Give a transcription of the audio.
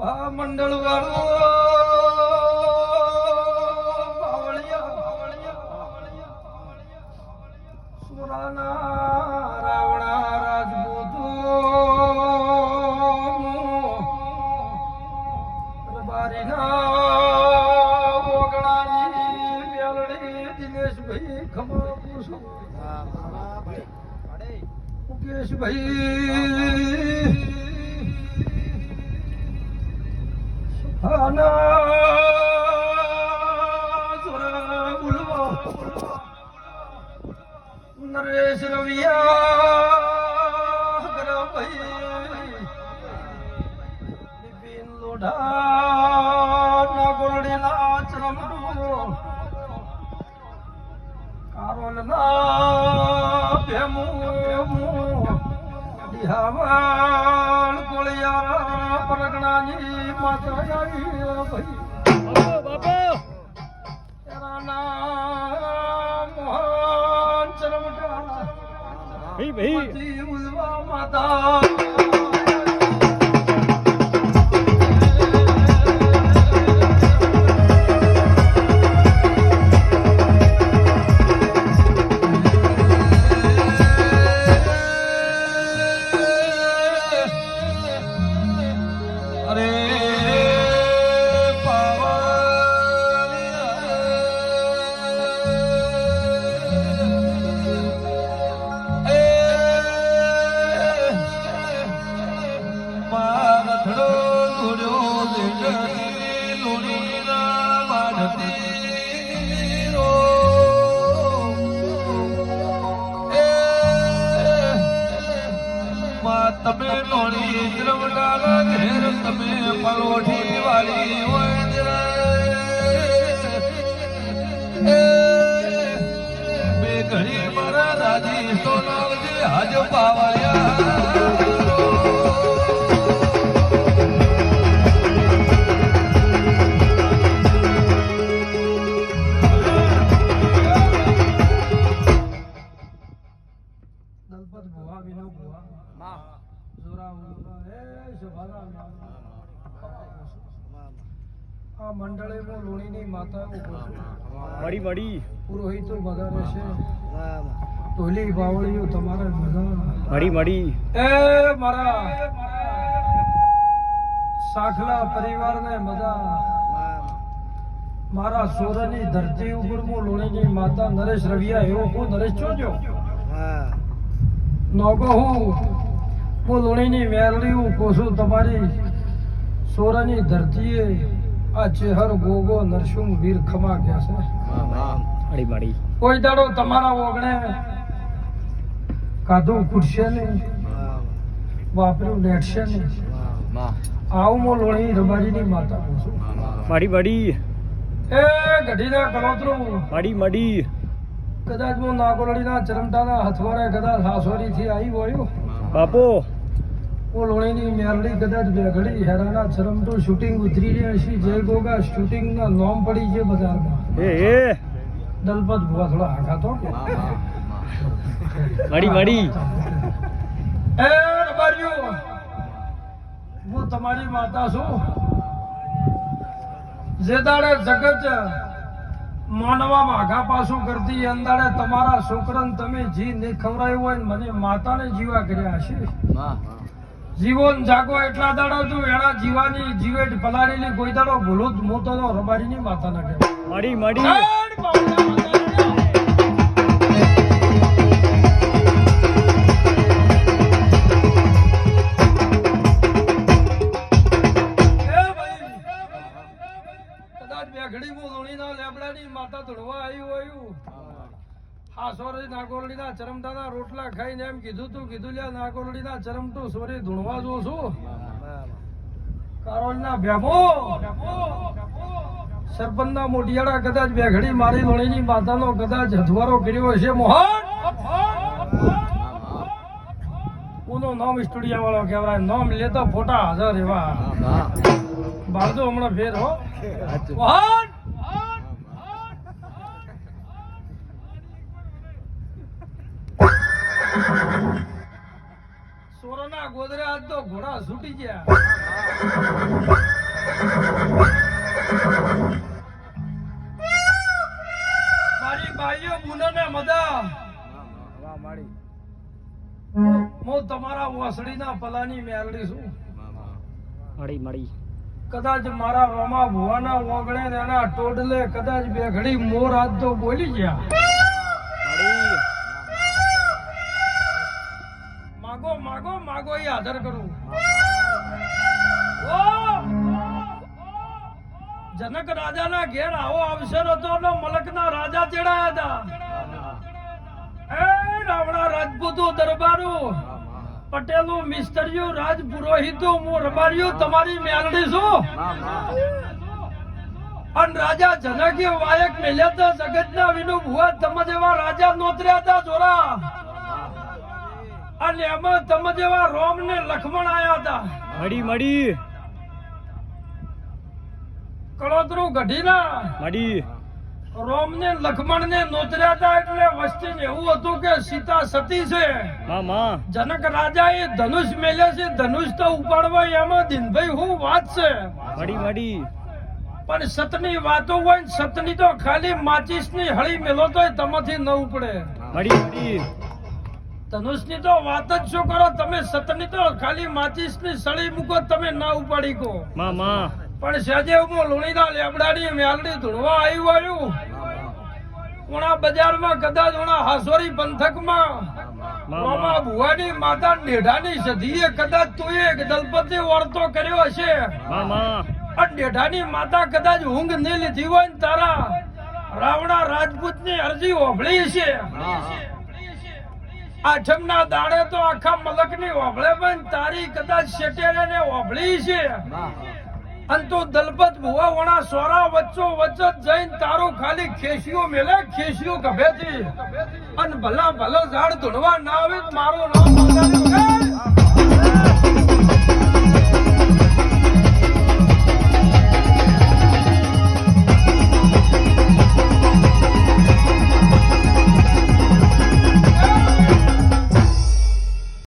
આ મંડળ વાળો સુરાના રાવણા રાજપૂતો રબારીના ઓગણાની વેલડી દિનેશભાઈ ખમા પૂછો મુકેશભાઈ નરેશ રવિયા ગરભાઈ બિપિન લોઢા નાગોરડીના ચરમડો કારોલના ભેમુ દિહાવાળ કોળિયારા પરગણાની માતા આવી ભાઈ બાપા તેરા નામ મોહન ચરમડા ભાઈ ઉલવા માતા તમે લોણી દ્રવડાના ઘેર તમે પલોઠી વાળી હોય બે ઘડી મારા રાજી સોનાવજી હાજ પાવાયા દલપત ભુવા વિનો ભુવા આ મંડળે લોણીની માતા મળી મળી પુરોહિતો બધા રહેશે ઢોલી બાવળીઓ તમારે બધા મળી મળી એ મારા સાખલા પરિવારને બધા મારા સોરની ધરતી ઉપર લોણીની માતા નરેશ રવિયા એવો હું નરેશ જોજો નોગો હું લોણીની મેરડી હું કોશું તમારી સોરાની ધરતીએ આ ચેહર ગોગો નરસિંહ વીર ખમા ગયા છે કોઈ દાડો તમારા ઓગણે કાધું ખૂટશે નહીં વાપર્યું નેટશે નહીં આવું હું લોણી રબારીની માતા કોશું મારી બડી એ ગઢીના કલોતરું મારી મડી કદાચ હું નાગોરડીના ચરમટાના હથવારે કદાચ હાસોરીથી આવી વળ્યો બાપો ઓ લોણીની મેરડી કદાચ બેઘડી હેરાના ચરમટો શૂટિંગ ઉતરી રહ્યા છે જય ગોગા શૂટિંગના નોમ પડી છે બજારમાં દલપત ભુવા થોડા હાકા તો મળી એ રબારીઓ હું તમારી માતા છું જે દાડે જગત માનવામાં આઘા પાછું કરતી અંદાડે તમારા છોકરાને તમે જી નહીં ખવડાયું હોય ને મને માતાને જીવા કર્યા છે જીવન જાગો એટલા દાડો તું એના જીવાની જીવેટ પલાળીની કોઈ દાડો ભૂલો મોતો તો રબારીની માતાને કહેવાય મળી માતા ધોળવા આવ્યું હોય હા સોરી નાગોરડીના ચરમટાના રોટલા ખાઈને એમ કીધું તું કીધું લ્યા નાગોરડીના ચરમટું સોરી ધૂણવા જો છું કારોલના ભેમો સરપંચના મોઢિયાળા કદાચ બે ઘડી મારી લોણીની માતાનો કદાચ હથવારો કર્યો હશે મોહન ઉનો નામ સ્ટુડિયો વાળો કહેવાય નામ લેતા ફોટા હાજર એવા બાળદો હમણાં ફેર હો મોહન ચોરોના ગોદરે આજ તો ઘોડા છૂટી ગયા. મારી બાઈઓ બુનને મદા હું તમારા વાસળીના પલાની મેલડી છું. મળી કદાચ મારા રમા ભુવાના ઓગણે ને એના ટોડલે કદાચ બે ઘડી મોર આજ તો બોલી ગયા. માગો માગો માગો એ આદર કરું. ઓ જનક રાજાના ઘેર આવો અવસર હતો ને મલકના રાજા તેડાયા હતા. એ રાવણા રાજપૂતો દરબારો પટેલો મિસ્ત્રીઓ રાજ પુરોહિતો હું રબારીઓ તમારી મેલડી છું. અને રાજા જનકે વાયક મેલ્યા હતા જગતના વિનુ ભુવા તમે જેવા રાજા નોતર્યા હતા જોરા. અને એમાં તમે જેવા રોમ ને લક્ષ્મણ આયા હતા. મડી કળોતરુ ગઢીના રોમ ને લક્ષ્મણ ને નોતર્યા હતા એટલે વસ્તી એવું હતું કે સીતા સતી છે. જનક રાજા એ ધનુષ મેલ્યા છે. ધનુષ તો ઉપાડવા એમાં દિનભાઈ હું વાત છે. પણ સતની વાતો હોય ને સતની તો ખાલી માચીસ ની હળી મેલો તો તમાથી ન ઉપડે. ધનુષ ની તો વાત જ શું કરો તમે. સતની તો ખાલી માચીસ ની સળી મૂકો તમે ના ઉપાડી કો. પણ સહેજે હું લુણીના લેબડાની મેલડી ધૂળવા આવ્યું. ઉણા બજારમાં કદાચ ઉણા હાસોરી પંથકમાં મામા ભુવાની માતા નેઢાની સધીએ કદાચ તું એક દલપતિ વર્તો કર્યો હશે. નેઢાની માતા કદાચ ઊંઘ ને લીધી હોય ને તારા રાવણા રાજપૂત ની અરજી ઓભળી છે. આઠમ ના દાડે તો આખા મલક ની ઓભળે પણ તારી કદાચ શેટેરે ને ઓભળી છે. અને તો દલપત ભુવા વણા સોરા વચ્ચો વચ્ચે જઈને તારું ખાલી ખેસીઓ મેલે ખેસીઓ ગભેથી અને ભલા ઝાડ ધૂળવા ના આવે મારું નામ